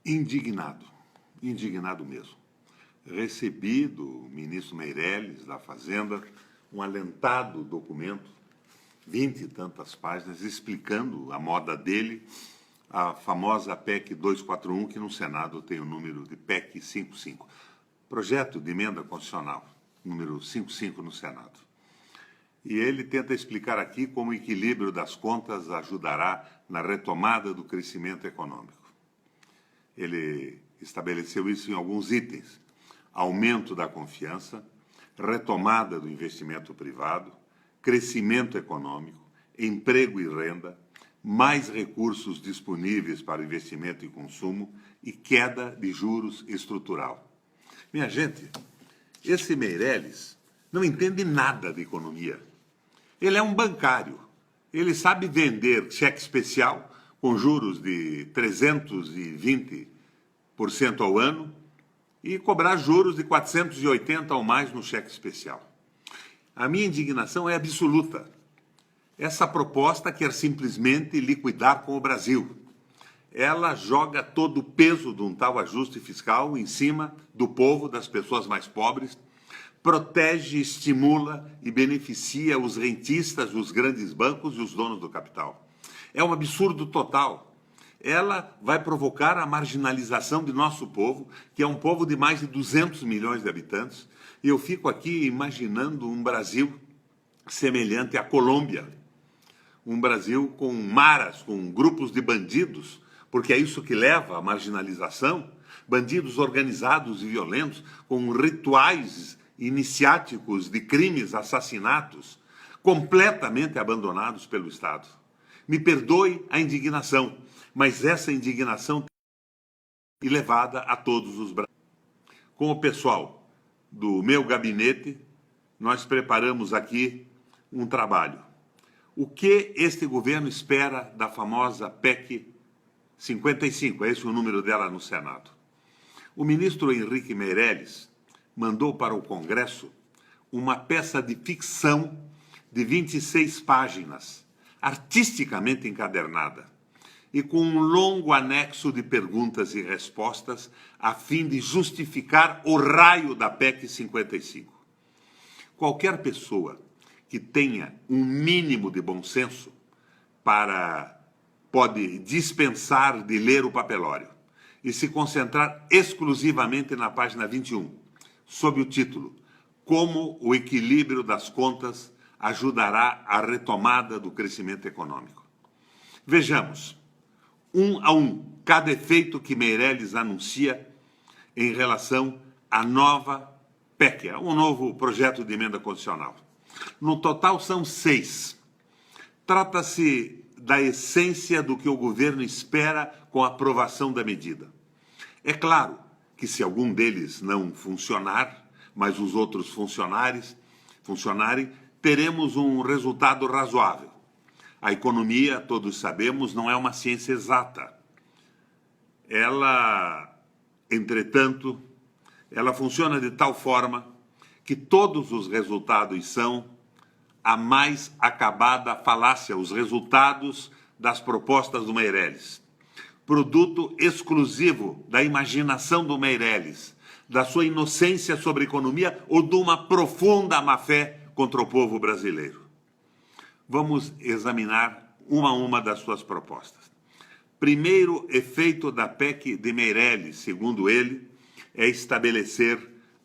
Indignado, indignado mesmo. Recebi do ministro Meirelles, da Fazenda, um alentado documento, 20 e tantas páginas, explicando a moda dele, a famosa PEC 241, que no Senado tem o número de PEC 55. Projeto de emenda constitucional, número 55 no Senado. E ele tenta explicar aqui como o equilíbrio das contas ajudará na retomada do crescimento econômico. Ele estabeleceu isso em alguns itens: aumento da confiança, retomada do investimento privado, crescimento econômico, emprego e renda, mais recursos disponíveis para investimento e consumo e queda de juros estrutural. Minha gente, esse Meirelles não entende nada de economia. Ele é um bancário. Ele sabe vender cheque especial com juros de 320% ao ano e cobrar juros de 480% ou mais no cheque especial. A minha indignação é absoluta. Essa proposta quer simplesmente liquidar com o Brasil. Ela joga todo o peso de um tal ajuste fiscal em cima do povo, das pessoas mais pobres, protege, estimula e beneficia os rentistas, os grandes bancos e os donos do capital. É um absurdo total. Ela vai provocar a marginalização de nosso povo, que é um povo de mais de 200 milhões de habitantes, e eu fico aqui imaginando um Brasil semelhante à Colômbia, um Brasil com maras, com grupos de bandidos, porque é isso que leva à marginalização, bandidos organizados e violentos, com rituais iniciáticos de crimes, assassinatos, completamente abandonados pelo Estado. Me perdoe a indignação, mas essa indignação é levada a todos os brasileiros. Com o pessoal do meu gabinete, nós preparamos aqui um trabalho. O que este governo espera da famosa PEC 55? É esse o número dela no Senado. O ministro Henrique Meirelles mandou para o Congresso uma peça de ficção de 26 páginas, artisticamente encadernada, e com um longo anexo de perguntas e respostas, a fim de justificar o raio da PEC 55. Qualquer pessoa que tenha um mínimo de bom senso pode dispensar de ler o papelório e se concentrar exclusivamente na página 21, sob o título Como o equilíbrio das contas ajudará à retomada do crescimento econômico. Vejamos, um a um, cada efeito que Meirelles anuncia em relação à nova PEC, um novo projeto de emenda constitucional. No total são 6. Trata-se da essência do que o governo espera com a aprovação da medida. É claro que se algum deles não funcionar, mas os outros funcionarem, teremos um resultado razoável. A economia, todos sabemos, não é uma ciência exata. Entretanto, ela funciona de tal forma que todos os resultados são a mais acabada falácia, os resultados das propostas do Meirelles. Produto exclusivo da imaginação do Meirelles, da sua inocência sobre economia ou de uma profunda má-fé contra o povo brasileiro. Vamos examinar uma a uma das suas propostas. Primeiro efeito da PEC de Meirelles, segundo ele, é estabelecer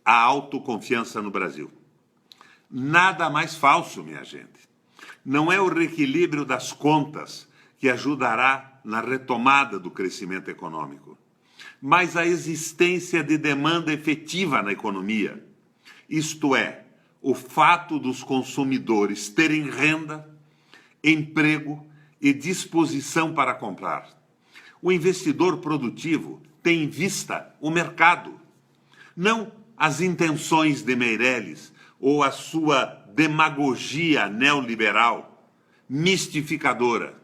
a autoconfiança no Brasil. Nada mais falso, minha gente. Não é o reequilíbrio das contas que ajudará na retomada do crescimento econômico, mas a existência de demanda efetiva na economia, isto é, o fato dos consumidores terem renda, emprego e disposição para comprar. O investidor produtivo tem em vista o mercado, não as intenções de Meirelles ou a sua demagogia neoliberal, mistificadora.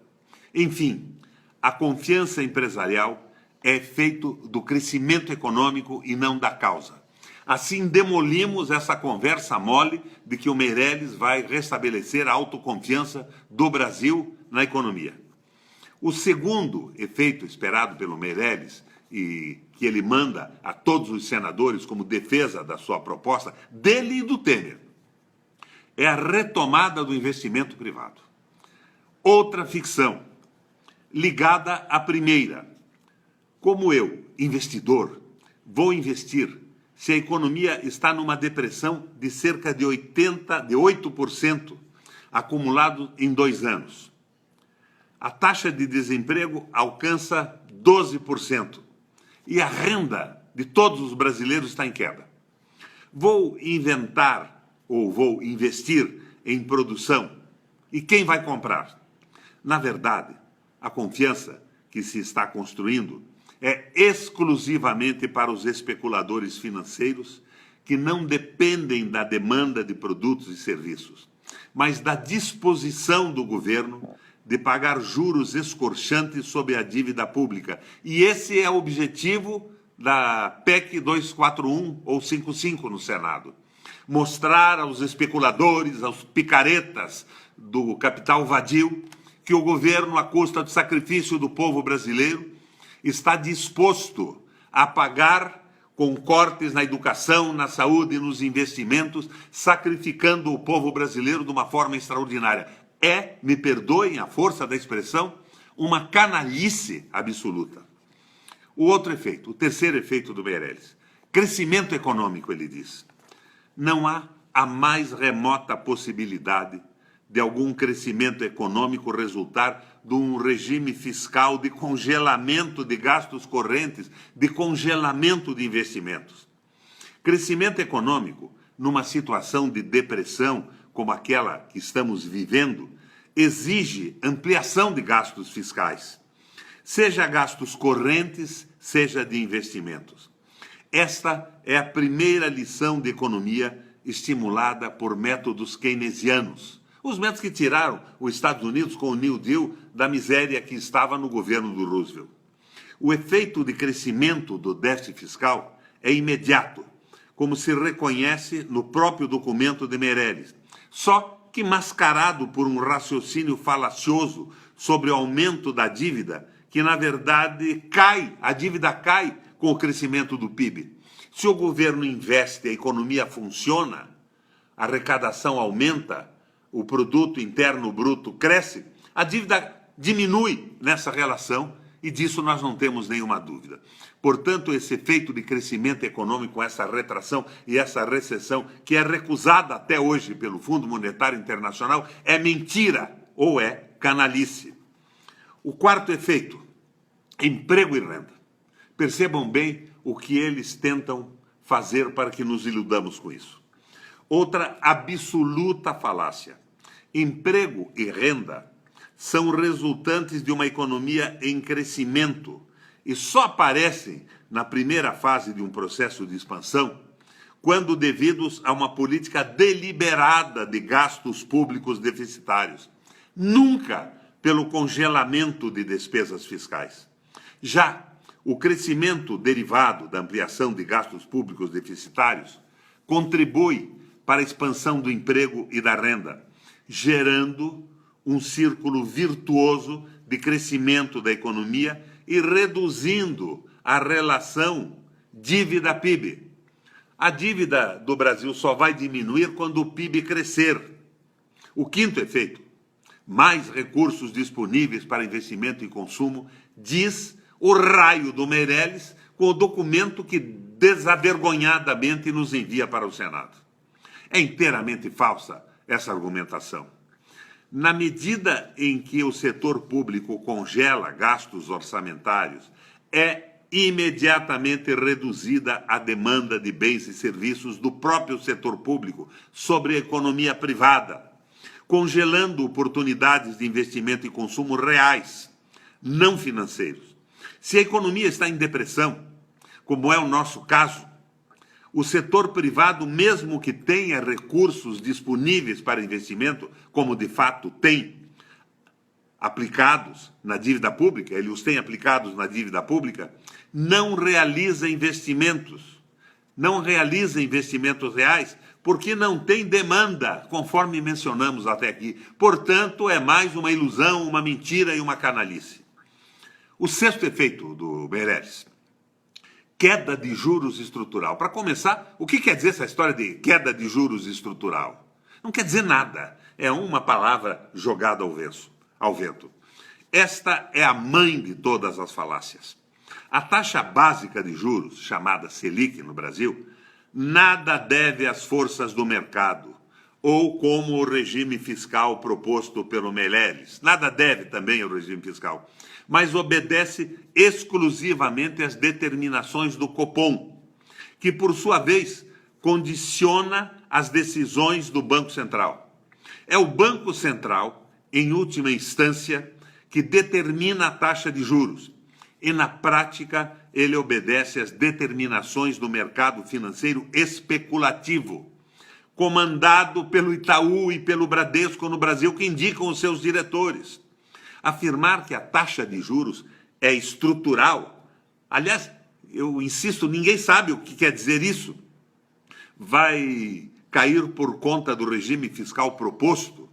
Enfim, a confiança empresarial é feito do crescimento econômico e não da causa. Assim, demolimos essa conversa mole de que o Meirelles vai restabelecer a autoconfiança do Brasil na economia. O segundo efeito esperado pelo Meirelles e que ele manda a todos os senadores como defesa da sua proposta, dele e do Temer, é a retomada do investimento privado. Outra ficção, ligada à primeira. Como eu, investidor, vou investir se a economia está numa depressão de cerca de 8% acumulado em 2 anos? A taxa de desemprego alcança 12% e a renda de todos os brasileiros está em queda. Vou inventar ou vou investir em produção e quem vai comprar? Na verdade, a confiança que se está construindo é exclusivamente para os especuladores financeiros que não dependem da demanda de produtos e serviços, mas da disposição do governo de pagar juros escorchantes sobre a dívida pública. E esse é o objetivo da PEC 241 ou 55 no Senado. Mostrar aos especuladores, aos picaretas do capital vadio, que o governo, à custa do sacrifício do povo brasileiro, está disposto a pagar com cortes na educação, na saúde e nos investimentos, sacrificando o povo brasileiro de uma forma extraordinária. É, me perdoem a força da expressão, uma canalice absoluta. O outro efeito, o terceiro efeito do Meirelles, crescimento econômico, ele diz. Não há a mais remota possibilidade de algum crescimento econômico resultar de um regime fiscal de congelamento de gastos correntes, de congelamento de investimentos. Crescimento econômico, numa situação de depressão como aquela que estamos vivendo, exige ampliação de gastos fiscais, seja gastos correntes, seja de investimentos. Esta é a primeira lição de economia estimulada por métodos keynesianos, os métodos que tiraram os Estados Unidos com o New Deal da miséria que estava no governo do Roosevelt. O efeito de crescimento do déficit fiscal é imediato, como se reconhece no próprio documento de Meirelles, só que mascarado por um raciocínio falacioso sobre o aumento da dívida, que na verdade a dívida cai com o crescimento do PIB. Se o governo investe, a economia funciona, a arrecadação aumenta, o produto interno bruto cresce, a dívida diminui nessa relação e disso nós não temos nenhuma dúvida. Portanto, esse efeito de crescimento econômico, essa retração e essa recessão, que é recusada até hoje pelo Fundo Monetário Internacional, é mentira ou é canalice. O quarto efeito, emprego e renda. Percebam bem o que eles tentam fazer para que nos iludamos com isso. Outra absoluta falácia. Emprego e renda são resultantes de uma economia em crescimento e só aparecem na primeira fase de um processo de expansão quando devidos a uma política deliberada de gastos públicos deficitários, nunca pelo congelamento de despesas fiscais. Já o crescimento derivado da ampliação de gastos públicos deficitários contribui para a expansão do emprego e da renda, gerando um círculo virtuoso de crescimento da economia e reduzindo a relação dívida-PIB. A dívida do Brasil só vai diminuir quando o PIB crescer. O quinto efeito, mais recursos disponíveis para investimento e consumo, diz o raio do Meirelles com o documento que desavergonhadamente nos envia para o Senado. É inteiramente falsa essa argumentação. Na medida em que o setor público congela gastos orçamentários, é imediatamente reduzida a demanda de bens e serviços do próprio setor público sobre a economia privada, congelando oportunidades de investimento e consumo reais, não financeiros. Se a economia está em depressão, como é o nosso caso, o setor privado, mesmo que tenha recursos disponíveis para investimento, como de fato tem aplicados na dívida pública, ele os tem aplicados na dívida pública, não realiza investimentos reais, porque não tem demanda, conforme mencionamos até aqui. Portanto, é mais uma ilusão, uma mentira e uma canalice. O sexto efeito do Meirelles, queda de juros estrutural. Para começar, o que quer dizer essa história de queda de juros estrutural? Não quer dizer nada. É uma palavra jogada ao vento. Esta é a mãe de todas as falácias. A taxa básica de juros, chamada Selic no Brasil, nada deve às forças do mercado, ou como o regime fiscal proposto pelo Meirelles. Nada deve também ao regime fiscal, mas obedece exclusivamente às determinações do Copom, que, por sua vez, condiciona as decisões do Banco Central. É o Banco Central, em última instância, que determina a taxa de juros, e, na prática, ele obedece às determinações do mercado financeiro especulativo, comandado pelo Itaú e pelo Bradesco no Brasil, que indicam os seus diretores. Afirmar que a taxa de juros é estrutural, aliás, eu insisto, ninguém sabe o que quer dizer isso, vai cair por conta do regime fiscal proposto,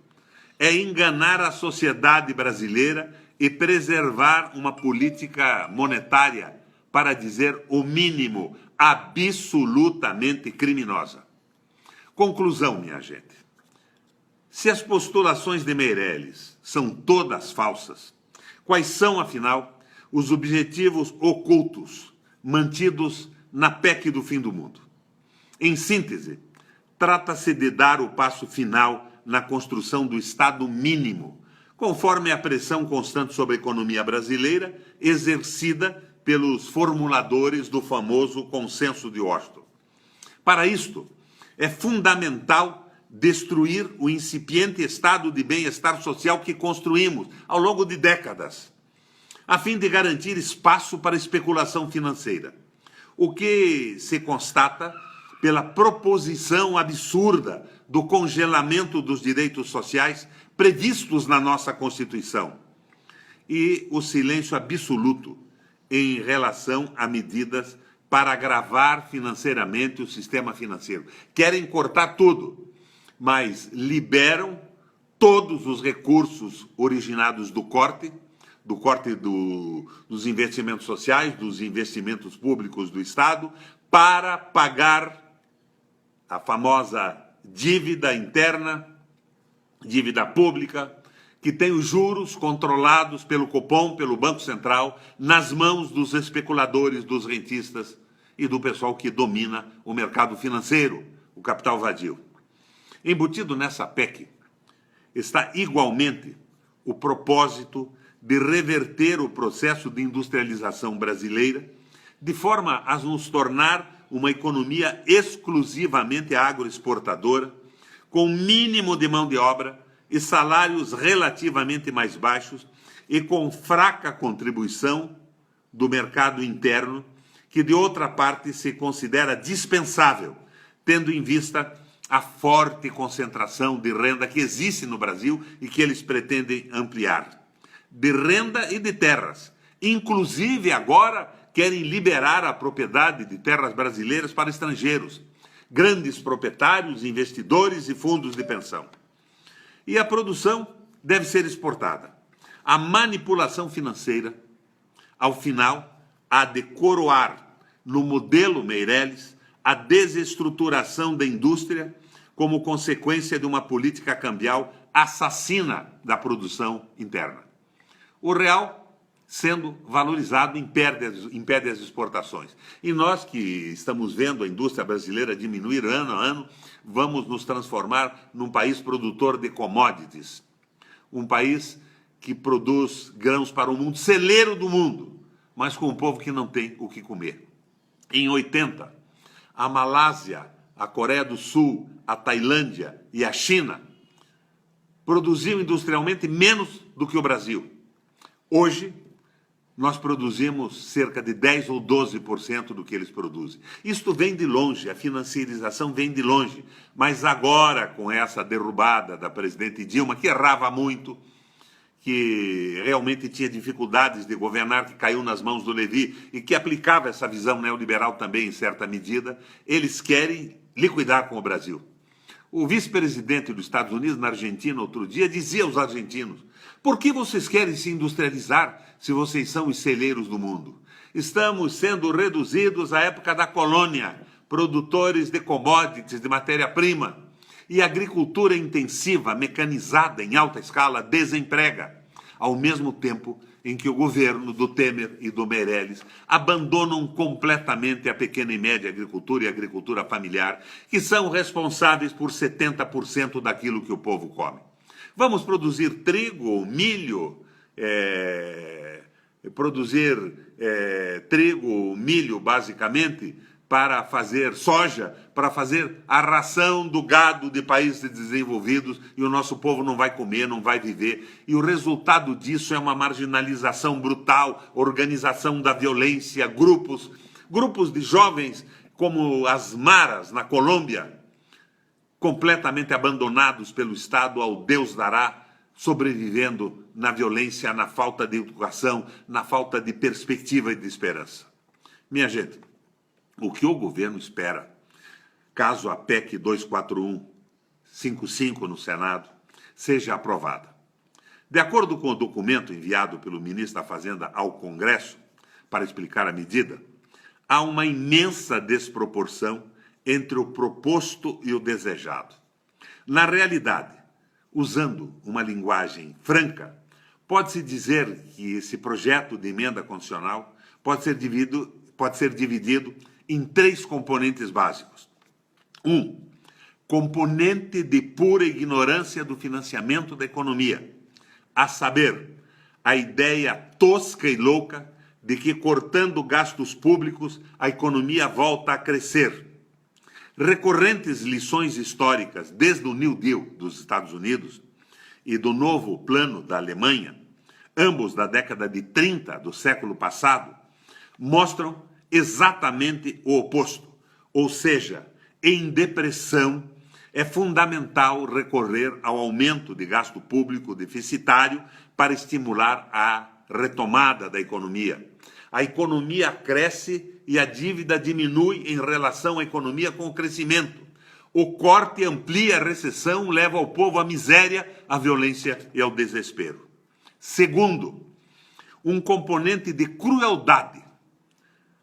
é enganar a sociedade brasileira e preservar uma política monetária, para dizer o mínimo, absolutamente criminosa. Conclusão, minha gente. Se as postulações de Meirelles são todas falsas, quais são, afinal, os objetivos ocultos mantidos na PEC do fim do mundo? Em síntese, trata-se de dar o passo final na construção do Estado mínimo, conforme a pressão constante sobre a economia brasileira, exercida pelos formuladores do famoso Consenso de Washington. Para isto, é fundamental destruir o incipiente estado de bem-estar social que construímos ao longo de décadas, a fim de garantir espaço para a especulação financeira, o que se constata pela proposição absurda do congelamento dos direitos sociais previstos na nossa Constituição e o silêncio absoluto em relação a medidas para agravar financeiramente o sistema financeiro. Querem cortar tudo, mas liberam todos os recursos originados do corte dos investimentos sociais, dos investimentos públicos do Estado, para pagar a famosa dívida interna, dívida pública, que tem os juros controlados pelo Copom, pelo Banco Central, nas mãos dos especuladores, dos rentistas e do pessoal que domina o mercado financeiro, o capital vadio. Embutido nessa PEC está igualmente o propósito de reverter o processo de industrialização brasileira, de forma a nos tornar uma economia exclusivamente agroexportadora, com mínimo de mão de obra e salários relativamente mais baixos e com fraca contribuição do mercado interno, que de outra parte se considera dispensável, tendo em vista a forte concentração de renda que existe no Brasil e que eles pretendem ampliar. De renda e de terras. Inclusive, agora, querem liberar a propriedade de terras brasileiras para estrangeiros, grandes proprietários, investidores e fundos de pensão. E a produção deve ser exportada. A manipulação financeira, ao final, há de coroar no modelo Meirelles a desestruturação da indústria como consequência de uma política cambial assassina da produção interna. O real sendo valorizado impede as exportações. E nós que estamos vendo a indústria brasileira diminuir ano a ano, vamos nos transformar num país produtor de commodities, um país que produz grãos para o mundo, celeiro do mundo, mas com um povo que não tem o que comer. Em 80, a Malásia, a Coreia do Sul, a Tailândia e a China produziam industrialmente menos do que o Brasil. Hoje, nós produzimos cerca de 10% ou 12% do que eles produzem. Isto vem de longe, a financiarização vem de longe. Mas agora, com essa derrubada da presidente Dilma, que errava muito, que realmente tinha dificuldades de governar, que caiu nas mãos do Levi e que aplicava essa visão neoliberal também em certa medida, eles querem liquidar com o Brasil. O vice-presidente dos Estados Unidos, na Argentina, outro dia, dizia aos argentinos: por que vocês querem se industrializar se vocês são os celeiros do mundo? Estamos sendo reduzidos à época da colônia, produtores de commodities, de matéria-prima. E a agricultura intensiva, mecanizada em alta escala, desemprega, ao mesmo tempo em que o governo do Temer e do Meirelles abandonam completamente a pequena e média agricultura e a agricultura familiar, que são responsáveis por 70% daquilo que o povo come. Vamos produzir trigo, milho, milho, basicamente, para fazer soja, para fazer a ração do gado de países desenvolvidos, e o nosso povo não vai comer, não vai viver. E o resultado disso é uma marginalização brutal, organização da violência, grupos de jovens como as maras na Colômbia, completamente abandonados pelo Estado ao Deus dará, sobrevivendo na violência, na falta de educação, na falta de perspectiva e de esperança. Minha gente, o que o governo espera, caso a PEC 241-55 no Senado seja aprovada? De acordo com o documento enviado pelo ministro da Fazenda ao Congresso para explicar a medida, há uma imensa desproporção entre o proposto e o desejado. Na realidade, usando uma linguagem franca, pode-se dizer que esse projeto de emenda constitucional pode ser dividido em 3 componentes básicos. 1. Componente de pura ignorância do financiamento da economia, a saber, a ideia tosca e louca de que, cortando gastos públicos, a economia volta a crescer. Recorrentes lições históricas, desde o New Deal dos Estados Unidos e do novo plano da Alemanha, ambos da década de 30 do século passado, mostram exatamente o oposto. Ou seja, em depressão, é fundamental recorrer ao aumento de gasto público deficitário para estimular a retomada da economia. A economia cresce e a dívida diminui em relação à economia com o crescimento. O corte amplia a recessão, leva o povo à miséria, à violência e ao desespero. Segundo, um componente de crueldade,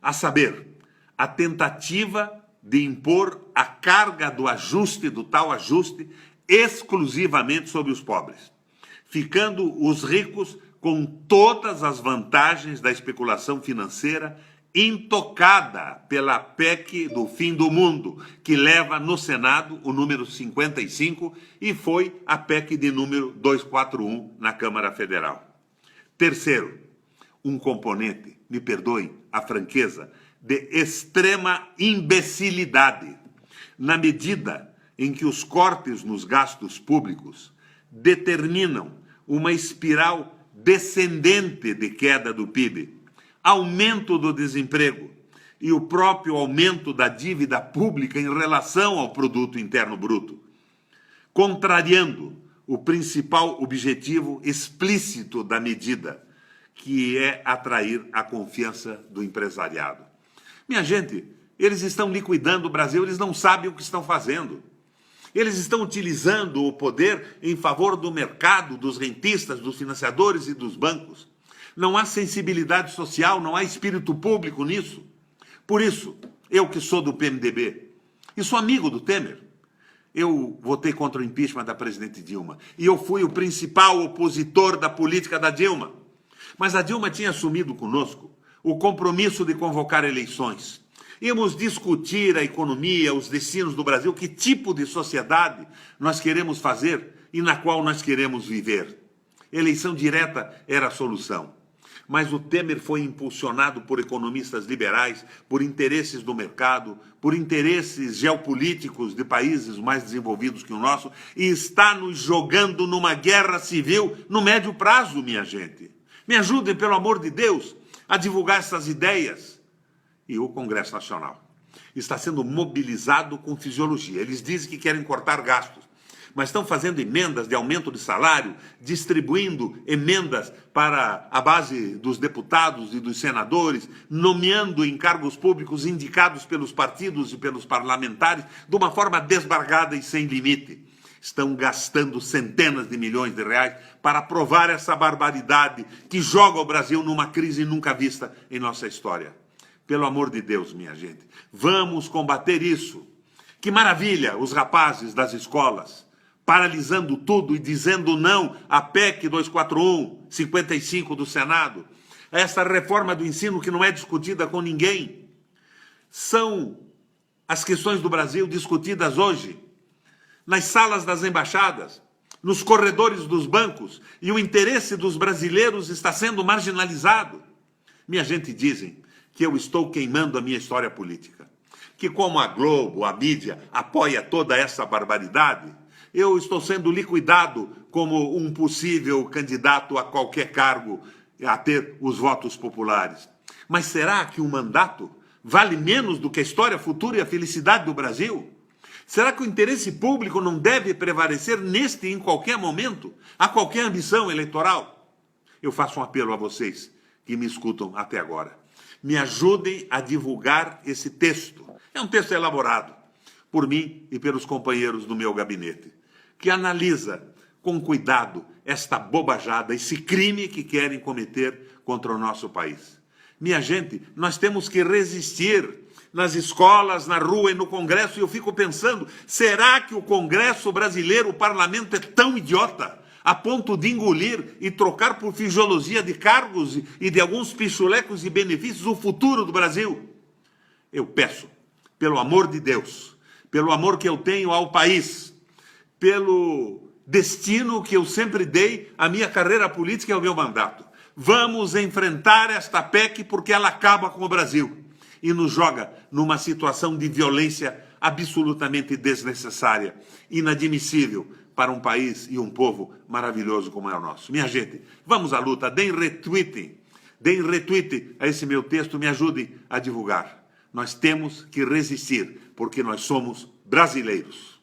a saber, a tentativa de impor a carga do ajuste, do tal ajuste, exclusivamente sobre os pobres, ficando os ricos com todas as vantagens da especulação financeira intocada pela PEC do fim do mundo, que leva no Senado o número 55 e foi a PEC de número 241 na Câmara Federal. Terceiro, um componente, me perdoem a franqueza, de extrema imbecilidade, na medida em que os cortes nos gastos públicos determinam uma espiral descendente de queda do PIB, aumento do desemprego e o próprio aumento da dívida pública em relação ao produto interno bruto, contrariando o principal objetivo explícito da medida, que é atrair a confiança do empresariado. Minha gente, eles estão liquidando o Brasil, eles não sabem o que estão fazendo. Eles estão utilizando o poder em favor do mercado, dos rentistas, dos financiadores e dos bancos. Não há sensibilidade social, não há espírito público nisso. Por isso, eu que sou do PMDB e sou amigo do Temer, eu votei contra o impeachment da presidente Dilma. E eu fui o principal opositor da política da Dilma. Mas a Dilma tinha assumido conosco o compromisso de convocar eleições. Íamos discutir a economia, os destinos do Brasil, que tipo de sociedade nós queremos fazer e na qual nós queremos viver. Eleição direta era a solução. Mas o Temer foi impulsionado por economistas liberais, por interesses do mercado, por interesses geopolíticos de países mais desenvolvidos que o nosso, e está nos jogando numa guerra civil no médio prazo, minha gente. Me ajudem, pelo amor de Deus, a divulgar essas ideias. E o Congresso Nacional está sendo mobilizado com fisiologia. Eles dizem que querem cortar gastos, mas estão fazendo emendas de aumento de salário, distribuindo emendas para a base dos deputados e dos senadores, nomeando em cargos públicos indicados pelos partidos e pelos parlamentares de uma forma desbargada e sem limite. Estão gastando centenas de milhões de reais para aprovar essa barbaridade que joga o Brasil numa crise nunca vista em nossa história. Pelo amor de Deus, minha gente, vamos combater isso. Que maravilha os rapazes das escolas, paralisando tudo e dizendo não à PEC 241, 55 do Senado, a essa reforma do ensino que não é discutida com ninguém. São as questões do Brasil discutidas hoje, nas salas das embaixadas, nos corredores dos bancos, e o interesse dos brasileiros está sendo marginalizado. Minha gente, dizem que eu estou queimando a minha história política, que como a Globo, a mídia, apoia toda essa barbaridade, eu estou sendo liquidado como um possível candidato a qualquer cargo a ter os votos populares. Mas será que um mandato vale menos do que a história futura e a felicidade do Brasil? Será que o interesse público não deve prevalecer neste e em qualquer momento, a qualquer ambição eleitoral? Eu faço um apelo a vocês que me escutam até agora. Me ajudem a divulgar esse texto. É um texto elaborado por mim e pelos companheiros do meu gabinete, que analisa com cuidado esta bobajada, esse crime que querem cometer contra o nosso país. Minha gente, nós temos que resistir nas escolas, na rua e no Congresso, e eu fico pensando, será que o Congresso brasileiro, o parlamento, é tão idiota a ponto de engolir e trocar por fisiologia de cargos e de alguns pichulecos e benefícios o futuro do Brasil? Eu peço, pelo amor de Deus, pelo amor que eu tenho ao país, pelo destino que eu sempre dei à minha carreira política e ao meu mandato, vamos enfrentar esta PEC porque ela acaba com o Brasil e nos joga numa situação de violência absolutamente desnecessária, inadmissível para um país e um povo maravilhoso como é o nosso. Minha gente, vamos à luta, deem retweet a esse meu texto, me ajudem a divulgar. Nós temos que resistir, porque nós somos brasileiros.